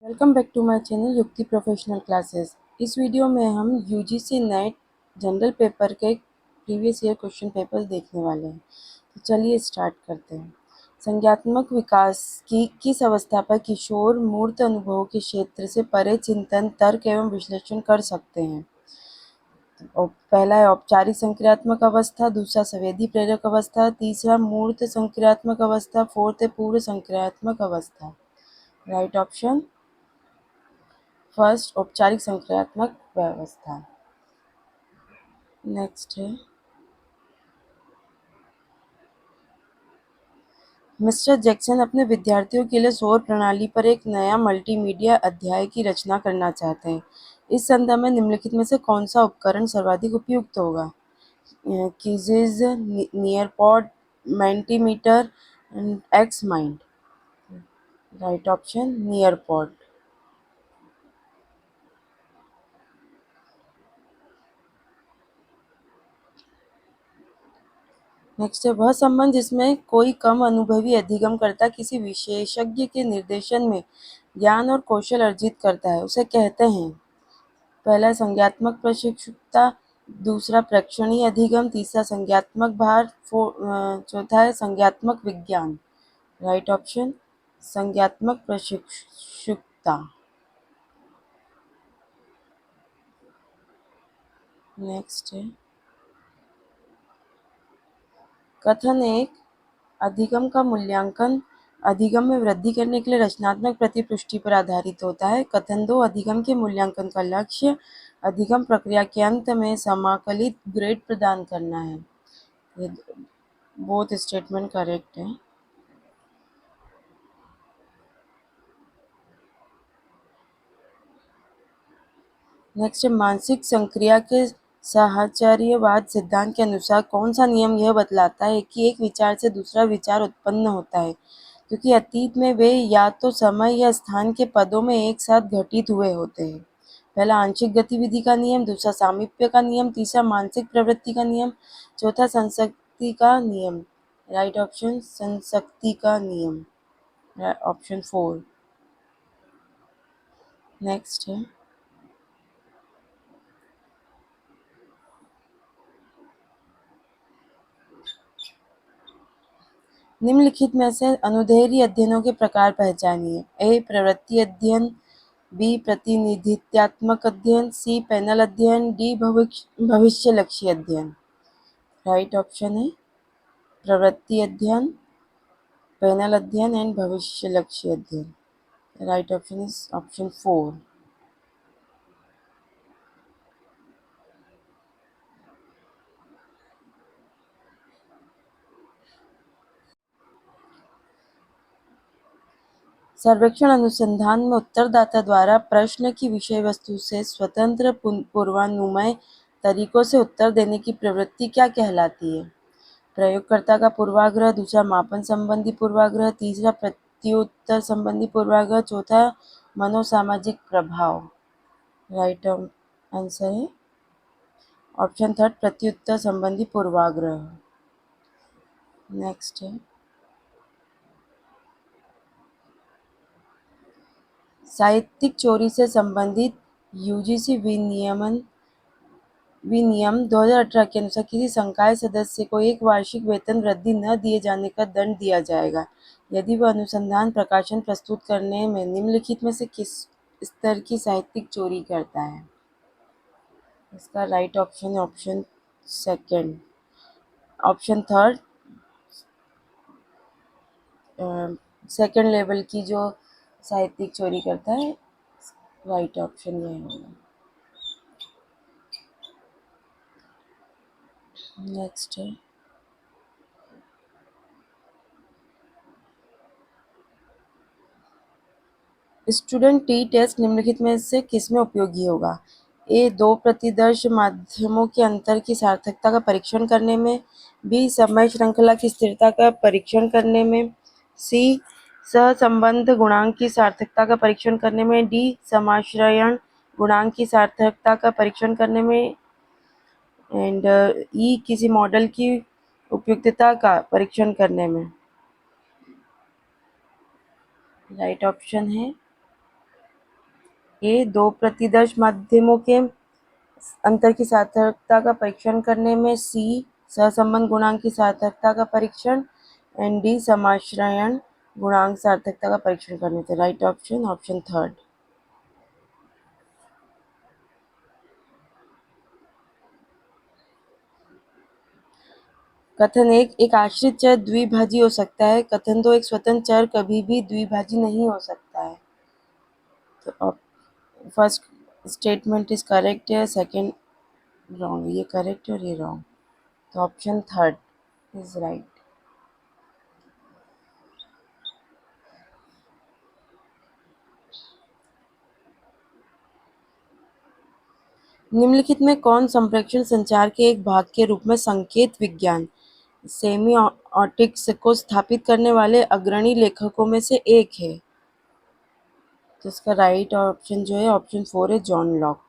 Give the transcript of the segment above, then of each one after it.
Welcome back to my channel Yukti professional classes. इस video में हम यूजीसी नेट जनरल पेपर के प्रीवियस ईयर क्वेश्चन पेपर देखने वाले हैं। तो चलिए स्टार्ट करते हैं। संज्ञानात्मक विकास की किस अवस्था पर किशोर मूर्त अनुभवों के क्षेत्र से परे चिंतन, तर्क एवं विश्लेषण कर सकते हैं? और पहला है औपचारिक संक्रियात्मक अवस्था, दूसरा संवेदी प्रेरक अवस्था, तीसरा मूर्त संक्रियात्मक अवस्था, फोर्थ है पूर्व संक्रियात्मक अवस्था। राइट ऑप्शन फर्स्ट, औपचारिक संक्रियात्मक व्यवस्था। नेक्स्ट है मिस्टर जैक्सन अपने विद्यार्थियों के लिए सौर प्रणाली पर एक नया मल्टीमीडिया अध्याय की रचना करना चाहते हैं। इस संदर्भ में निम्नलिखित में से कौन सा उपकरण सर्वाधिक उपयुक्त होगा? Quizzes, Nearpod, multimeter, X mind. Right option Nearpod. Next है वह संबंध जिसमें कोई कम अनुभवी अधिगमकर्ता किसी विशेषज्ञ के निर्देशन में ज्ञान और कौशल अर्जित करता है, उसे कहते हैं। पहला संज्ञात्मक प्रशिक्षुता, दूसरा प्रेक्षणीय अधिगम, तीसरा संज्ञात्मक भार, चौथा है संज्ञात्मक विज्ञान। राइट ऑप्शन संज्ञात्मक प्रशिक्षुता। नेक्स्ट है कथन एक, अधिगम का मूल्यांकन अधिगम में वृद्धि करने के लिए रचनात्मक प्रतिपुष्टि पर आधारित होता है। कथन दो, अधिगम के मूल्यांकन का लक्ष्य अधिगम प्रक्रिया के अंत में समाकलित ग्रेड प्रदान करना है। ये बोथ स्टेटमेंट करेक्ट है। नेक्स्ट, मानसिक संक्रिया के साहचर्यवाद सिद्धांत के अनुसार कौन सा नियम यह बतलाता है कि एक विचार से दूसरा विचार उत्पन्न होता है, क्योंकि अतीत में वे या तो समय या स्थान के पदों में एक साथ घटित हुए होते हैं? पहला आंशिक गतिविधि का नियम, दूसरा सामीप्य का नियम, तीसरा मानसिक प्रवृत्ति का नियम, चौथा संसक्ति का नियम। राइट ऑप्शन संसक्ति का नियम, ऑप्शन 4। नेक्स्ट है निम्नलिखित में से अनुदैर्ध्य अध्ययनों के प्रकार पहचानिए। ए प्रवृत्ति अध्ययन, बी प्रतिनिधित्वात्मक अध्ययन, सी पैनल अध्ययन, डी भविष्य लक्ष्य अध्ययन। राइट ऑप्शन है प्रवृत्ति अध्ययन, पैनल अध्ययन एंड भविष्य लक्ष्य अध्ययन। Right option is option 4। सर्वेक्षण अनुसंधान में उत्तरदाता द्वारा प्रश्न की विषय वस्तु से स्वतंत्र पूर्वानुमेय तरीकों से उत्तर देने की प्रवृत्ति क्या कहलाती है? प्रयोगकर्ता का पूर्वाग्रह, दूसरा मापन संबंधी पूर्वाग्रह, तीसरा प्रत्युत्तर संबंधी पूर्वाग्रह, चौथा मनोसामाजिक प्रभाव। राइट आंसर है ऑप्शन थर्ड प्रत्युत्तर संबंधी पूर्वाग्रह। नेक्स्ट है साहित्यिक चोरी से संबंधित यूजीसी विनियम 2018 के अनुसार किसी संकाय सदस्य को एक वार्षिक वेतन वृद्धि न दिए जाने का दंड दिया जाएगा यदि वह अनुसंधान प्रकाशन प्रस्तुत करने में निम्नलिखित में से किस स्तर की साहित्यिक चोरी करता है? इसका राइट ऑप्शन है option second, option third second level की जो साहित्यिक चोरी करता है। राइट ऑप्शन ये होगा। नेक्स्ट है स्टूडेंट टी टेस्ट निम्नलिखित में से किसमें उपयोगी होगा? ए दो प्रतिदर्श माध्यमों के अंतर की सार्थकता का परीक्षण करने में, बी समय श्रृंखला की स्थिरता का परीक्षण करने में, सी सहसंबंध गुणांक की सार्थकता का परीक्षण करने में, डी समाश्रयण गुणांक की सार्थकता का परीक्षण करने में, एंड ई किसी मॉडल की उपयुक्तता का परीक्षण करने में। राइट ऑप्शन है ए. दो प्रतिदर्श माध्यमों के अंतर की सार्थकता का परीक्षण करने में. सी. सहसंबंध गुणांक की सार्थकता का परीक्षण. And D. समाश्रयण गुणांक सार्थकता का परीक्षण करने से. Right option option third. कथन एक आश्रित चर द्विभाजी हो सकता है. कथन दो एक स्वतंत्र चर कभी भी द्विभाजी नहीं हो सकता है. तो फर्स्ट स्टेटमेंट इज करेक्ट है, सेकंड रॉन्ग. ये करेक्ट और ये रॉन्ग. तो ऑप्शन थर्ड इज राइट. निम्नलिखित में कौन संप्रेषण संचार के एक भाग के रूप में संकेत विज्ञान सेमिओटिक्स को स्थापित करने वाले अग्रणी लेखकों में से एक है? तो इसका राइट ऑप्शन जो है ऑप्शन फोर है, जॉन लॉक.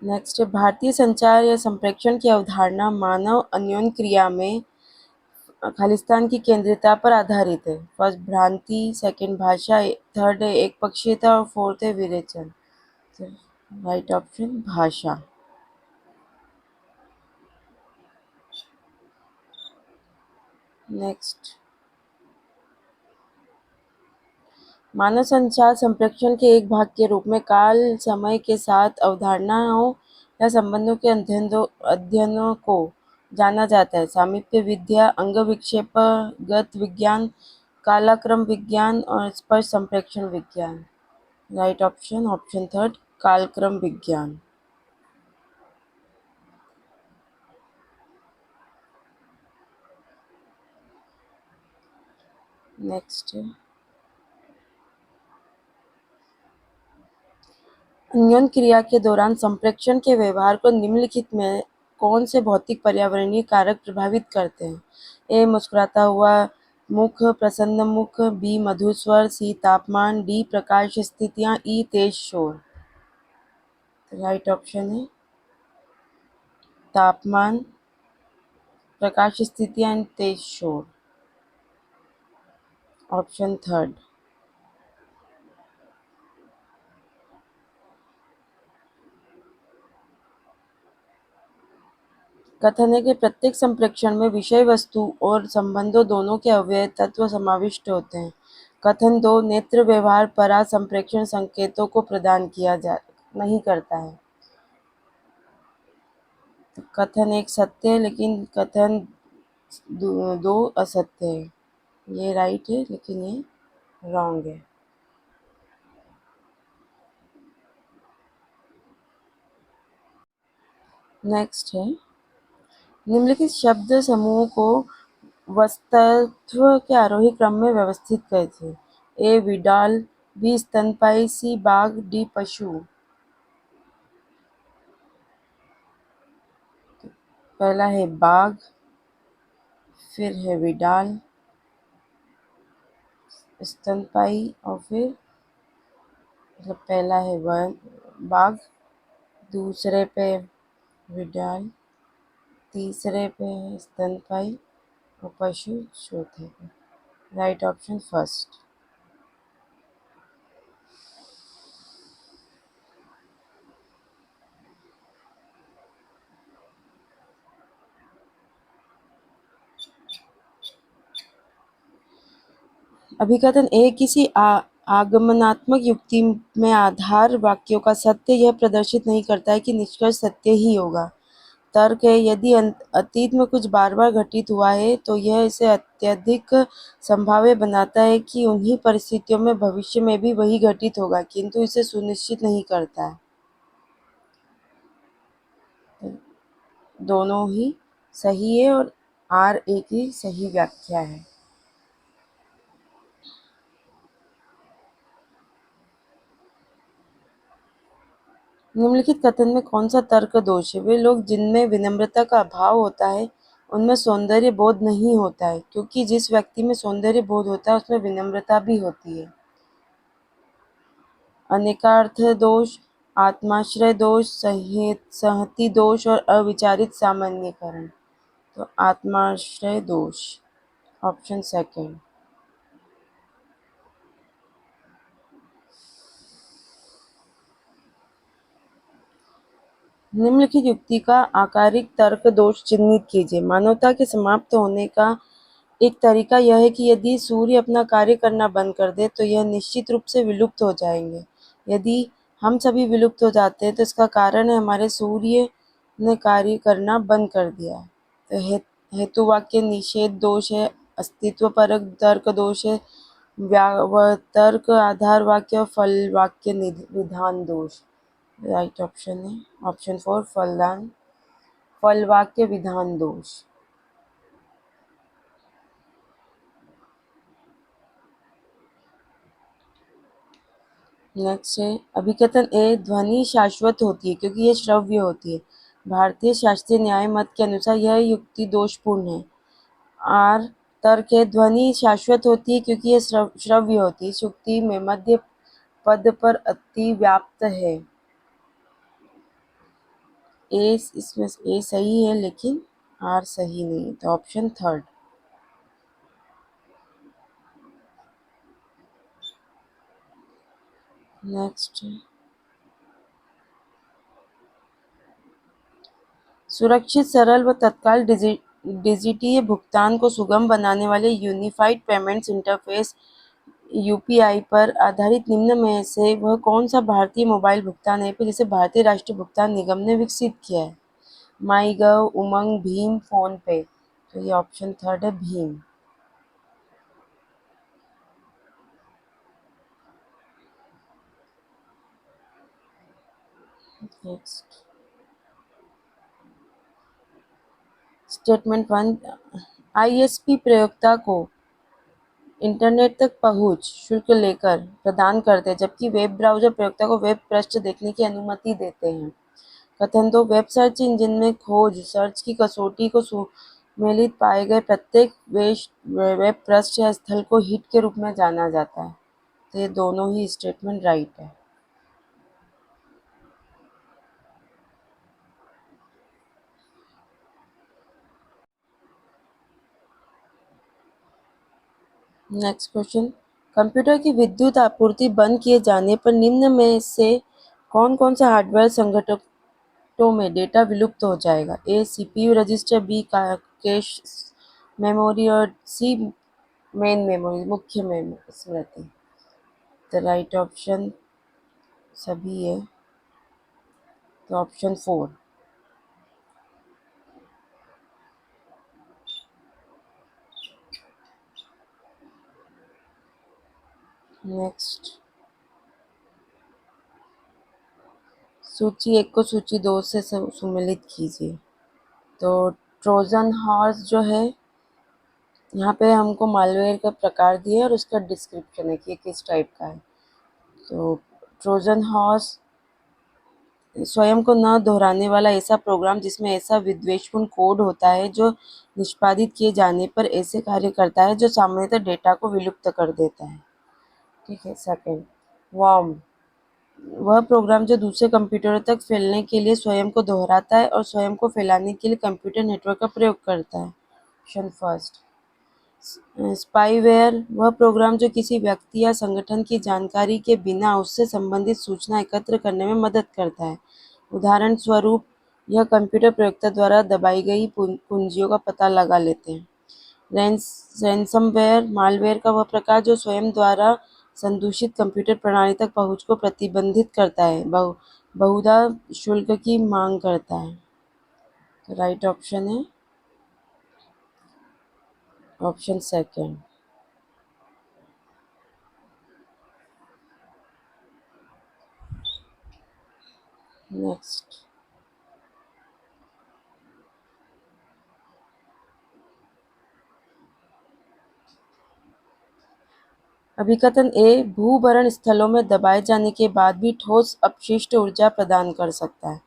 नेक्स्ट है, भारतीय संचार या संप्रेषण की अवधारणा मानव अन्योन्य क्रिया में खालिस्तान की केंद्रीयता पर आधारित है. फर्स्ट भ्रांति, सेकंड भाषा, थर्ड है एक पक्षीयता और फोर्थ है विरेचन. राइट ऑप्शन भाषा. नेक्स्ट, मानव संचार संप्रेषण के एक भाग के रूप में काल समय के साथ अवधारणाओं या संबंधों के अध्ययनों को जाना जाता है. सामीप्य विद्या, अंग विक्षेपगत विज्ञान, कालक्रम विज्ञान और स्पर्श संप्रेषण विज्ञान. राइट ऑप्शन ऑप्शन थर्ड, कालक्रम विज्ञान. नेक्स्ट, अन्योन्य क्रिया के दौरान संप्रेषण के व्यवहार को निम्नलिखित में कौन से भौतिक पर्यावरणीय कारक प्रभावित करते हैं? ए. मुस्कुराता हुआ मुख, प्रसन्न मुख. बी. मधुर स्वर. सी. तापमान. डी. प्रकाश स्थितियां. ई. तेज शोर. राइट ऑप्शन है तापमान, प्रकाश स्थितियां एंड तेज शोर. Option third. कथन है कि प्रत्येक संप्रेषण में विषय वस्तु और संबंधों दोनों के अव्यय तत्व समाविष्ट होते हैं. कथन दो नेत्र व्यवहार परा संप्रेषण संकेतों को प्रदान किया जा नहीं करता है. तो कथन एक सत्य है लेकिन कथन दो असत्य है. ये राइट है लेकिन ये रॉन्ग है. नेक्स्ट है, निम्नलिखित शब्द समूह को वस्तुत्व के आरोही क्रम में व्यवस्थित कीजिए. ए. विडाल. बी. स्तनपायी. सी. बाघ. डी. पशु. पहला है बाघ, फिर है विडाल, स्तनपायी और फिर मतलब पहला है बाघ, दूसरे पे विडाल, तीसरे पे है स्तनपायी और पशु चौथे पे. Right option first. अभिकथन ए किसी आगमनात्मक युक्ति में आधार वाक्यों का सत्य यह प्रदर्शित नहीं करता है कि निष्कर्ष सत्य ही होगा. तर्क है, यदि अतीत में कुछ बार बार घटित हुआ है तो यह इसे अत्यधिक संभाव्य बनाता है कि उन्हीं परिस्थितियों में भविष्य में भी वही घटित होगा, किंतु इसे सुनिश्चित नहीं करता है. दोनों ही सही है और आर ए की सही व्याख्या है. निम्नलिखित कथन में कौन सा तर्क दोष है? वे लोग जिनमें विनम्रता का अभाव होता है उनमें सौंदर्य बोध नहीं होता है, क्योंकि जिस व्यक्ति में सौंदर्य बोध होता है उसमें विनम्रता भी होती है. अनेकार्थ दोष, आत्माश्रय दोष, संहति दोष और अविचारित सामान्यीकरण. तो आत्माश्रय दोष, ऑप्शन सेकंड। निम्नलिखित युक्ति का आकारिक तर्क दोष चिह्नित कीजिए। मानवता के समाप्त होने का एक तरीका यह है कि यदि सूर्य अपना कार्य करना बंद कर दे तो यह निश्चित रूप से विलुप्त हो जाएंगे। यदि हम सभी विलुप्त हो जाते हैं तो इसका कारण है हमारे सूर्य ने कार्य करना बंद कर दिया है। तो हेतुवाक्य निषेध दोष है, अस्तित्वपरक तर्क दोष है, तर्क आधार वाक्य और फल वाक्य विधान दोष। राइट ऑप्शन है ऑप्शन 4, फल वाक्य विधान दोष। नेक्स्ट है अभिकथन ए, ध्वनि शाश्वत होती है क्योंकि यह श्रव्य होती है। भारतीय शास्त्रीय न्याय मत के अनुसार यह युक्ति दोषपूर्ण है। आर, तर्क है, ध्वनि शाश्वत होती है क्योंकि यह श्रव्य होती है। इस युक्ति में मध्य पद पर अति व्याप्त है। ए, इसमें ए सही है लेकिन आर सही नहीं है, तो ऑप्शन थर्ड। नेक्स्ट, सुरक्षित, सरल व तत्काल डिजिटीय भुगतान को सुगम बनाने वाले यूनिफाइड पेमेंट्स इंटरफेस यूपीआई पर आधारित निम्न में से वह कौन सा भारतीय मोबाइल भुगतान ऐप है जिसे भारतीय राष्ट्रीय भुगतान निगम ने विकसित किया है? माईगव, उमंग, भीम, फोन पे। तो ये ऑप्शन थर्ड है, भीम। नेक्स्ट, स्टेटमेंट 1, आईएसपी प्रयोक्ता को इंटरनेट तक पहुंच शुल्क लेकर प्रदान करते हैं जबकि वेब ब्राउज़र प्रयोक्ता को वेब पृष्ठ देखने की अनुमति देते हैं। कथन 2, वेब सर्च इंजन में खोज सर्च की कसौटी को सुमेलित पाए गए प्रत्येक वेब पृष्ठ या स्थल को हिट के रूप में जाना जाता है। तो ये दोनों ही स्टेटमेंट राइट है। नेक्स्ट क्वेश्चन, कंप्यूटर की विद्युत आपूर्ति बंद किए जाने पर निम्न में से कौन कौन से हार्डवेयर संगठनों में डेटा विलुप्त हो जाएगा? A, CPU register, B, cache memory और सी, मेन मेमोरी, मुख्य स्मृति। द राइट ऑप्शन सभी है, तो ऑप्शन 4। नेक्स्ट, सूची 1 को सूची 2 से सुमेलित कीजिए। तो ट्रोजन हॉर्स जो है, यहाँ पे हमको मालवेयर का प्रकार दिया है और उसका डिस्क्रिप्शन है कि ये किस टाइप का है। तो ट्रोजन हॉर्स स्वयं को न दोहराने वाला ऐसा प्रोग्राम जिसमें ऐसा विद्वेषपूर्ण कोड होता है जो निष्पादित किए जाने पर ऐसे कार्य करता है जो सामान्यतः डेटा को विलुप्त कर देता है। ठीक है। सेकंड, वॉर्म, वह प्रोग्राम जो दूसरे कंप्यूटरों तक फैलने के लिए स्वयं को दोहराता है और स्वयं को फैलाने के लिए कंप्यूटर नेटवर्क का प्रयोग करता है। Option first. स्पाईवेयर, वह प्रोग्राम जो किसी व्यक्ति या संगठन की जानकारी के बिना उससे संबंधित सूचना एकत्र करने में मदद करता है। उदाहरण स्वरूप, यह कंप्यूटर प्रयोक्ता द्वारा दबाई गई कुंजियों का पता लगा लेते हैं। रैनसमवेयर, मालवेयर का वह प्रकार जो स्वयं द्वारा संदूषित कंप्यूटर प्रणाली तक पहुंच को प्रतिबंधित करता है, बहुधा शुल्क की मांग करता है। तो राइट ऑप्शन है ऑप्शन सेकंड। नेक्स्ट, अभिकथन ए, भूभरण स्थलों में दबाए जाने के बाद भी ठोस अपशिष्ट ऊर्जा प्रदान कर सकता है।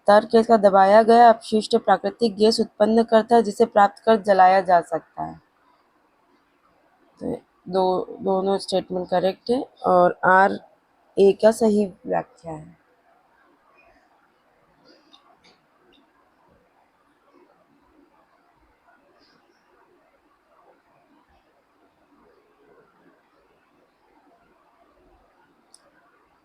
तर्क, इसका दबाया गया अपशिष्ट प्राकृतिक गैस उत्पन्न करता है जिसे प्राप्त कर जलाया जा सकता है। तो दोनों स्टेटमेंट करेक्ट है और आर ए का सही व्याख्या है।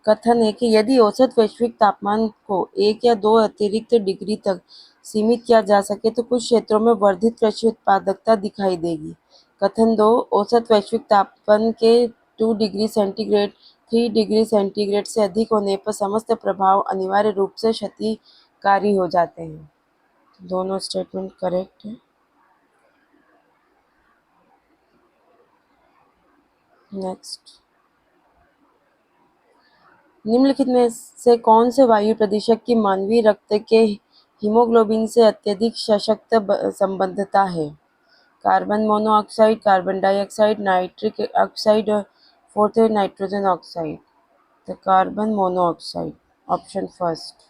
कथन है कि यदि औसत वैश्विक तापमान को 1 या 2 अतिरिक्त डिग्री तक सीमित किया जा सके तो कुछ क्षेत्रों में वर्धित कृषि उत्पादकता दिखाई देगी। कथन 2, औसत वैश्विक तापमान के 2 डिग्री सेंटीग्रेड 3 डिग्री सेंटीग्रेड से अधिक होने पर समस्त प्रभाव अनिवार्य रूप से क्षतिकारी हो जाते हैं। दोनों स्टेटमेंट करेक्ट है। नेक्स्ट, निम्नलिखित में से कौन से वायु प्रदूषक की मानवीय रक्त के हीमोग्लोबिन से अत्यधिक सशक्त संबद्धता है? Carbon monoxide, carbon dioxide, nitric oxide और फोर्थ है नाइट्रोजन ऑक्साइड। तो कार्बन मोनोऑक्साइड, ऑप्शन फर्स्ट।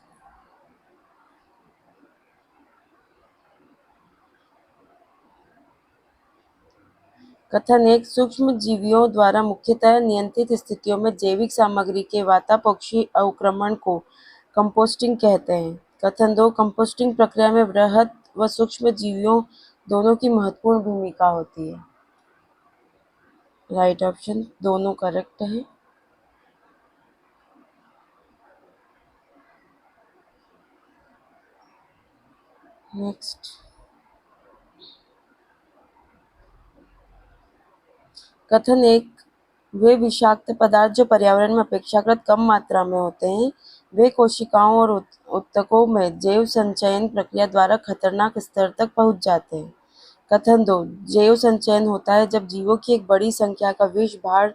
कथन एक, सूक्ष्म जीवियों द्वारा मुख्यतः नियंत्रित स्थितियों में जैविक सामग्री के वातापक्षी अवक्रमण को कंपोस्टिंग कहते हैं। कथन दो, कंपोस्टिंग प्रक्रिया में वृहद व सूक्ष्म जीवियों दोनों की महत्वपूर्ण भूमिका होती है। राइट ऑप्शन दोनों करेक्ट है। नेक्स्ट, कथन एक, वे विषाक्त पदार्थ जो पर्यावरण में अपेक्षाकृत कम मात्रा में होते हैं वे कोशिकाओं और ऊतकों में जैव संचयन प्रक्रिया द्वारा खतरनाक स्तर तक पहुंच जाते हैं। कथन दो, जैव संचयन होता है जब जीवों की एक बड़ी संख्या का विष भार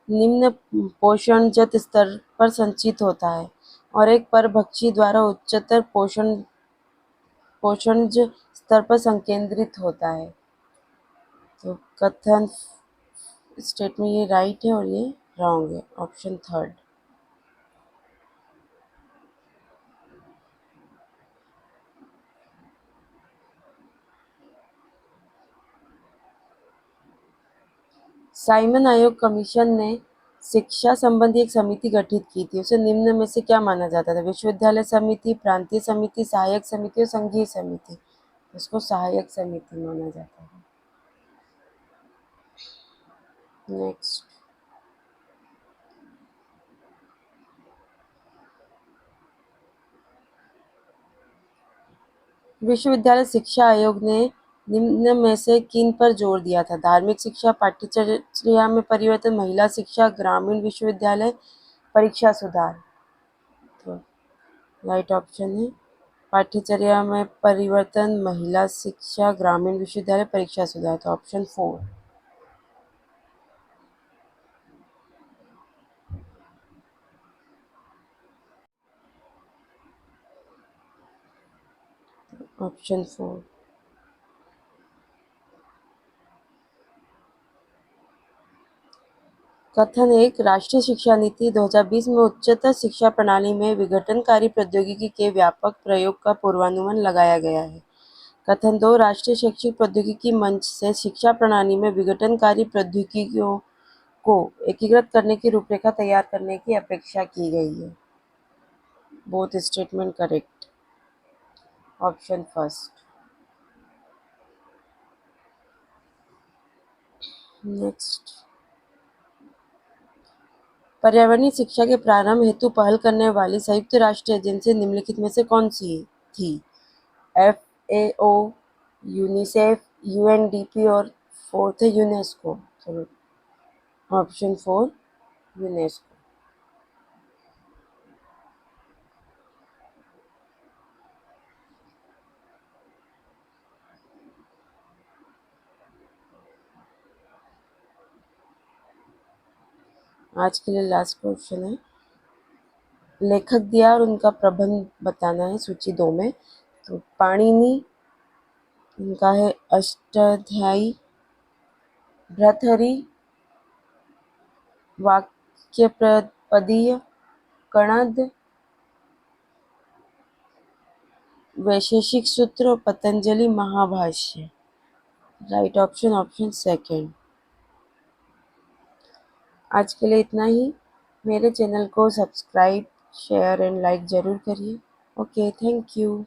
निम्न पोषणजत स्तर पर संचित होता है और एक परभक्षी द्वारा उच्चतर पोषणज स्तर पर संकेंद्रित होता है। तो कथन स्टेटमेंट ये राइट है और ये रॉन्ग है, ऑप्शन थर्ड। साइमन आयोग कमीशन ने शिक्षा संबंधी एक समिति गठित की थी, उसे निम्न में से क्या माना जाता था? विश्वविद्यालय समिति, प्रांतीय समिति, सहायक समिति और संघीय समिति। इसको सहायक समिति माना जाता है। नेक्स्ट, विश्वविद्यालय शिक्षा आयोग ने निम्न में से किन पर जोर दिया था? धार्मिक शिक्षा, पाठ्यचर्या में परिवर्तन, महिला शिक्षा, ग्रामीण विश्वविद्यालय, परीक्षा सुधार। तो राइट ऑप्शन है पाठ्यचर्या में परिवर्तन, महिला शिक्षा, ग्रामीण विश्वविद्यालय, परीक्षा सुधार। तो ऑप्शन 4। ऑप्शन 4। कथन एक, राष्ट्रीय शिक्षा नीति 2020 में उच्चतर शिक्षा प्रणाली में विघटनकारी प्रौद्योगिकी के व्यापक प्रयोग का पूर्वानुमान लगाया गया है। कथन दो, राष्ट्रीय शैक्षिक प्रौद्योगिकी मंच से शिक्षा प्रणाली में विघटनकारी प्रौद्योगिकियों को एकीकृत करने की रूपरेखा तैयार करने की अपेक्षा की गई है। Both statement correct, option first. Next, पर्यावरणीय शिक्षा के प्रारंभ हेतु पहल करने वाली संयुक्त राष्ट्र एजेंसी निम्नलिखित में से कौन सी थी? FAO, यूनिसेफ, UNDP और फोर्थ है यूनेस्को। Option 4 UNESCO. आज के लिए लास्ट क्वेश्चन है, लेखक दिया और उनका प्रबंध बताना है सूची 2 में। तो पाणिनि, उनका है अष्टाध्यायी, भर्तृहरि, वाक्यपदीय, कणद, वैशेषिक सूत्र और Patanjali Mahabhashya. Right option option second. आज के लिए इतना ही। मेरे चैनल को सब्सक्राइब, शेयर एंड लाइक ज़रूर करिए। Okay, thank you.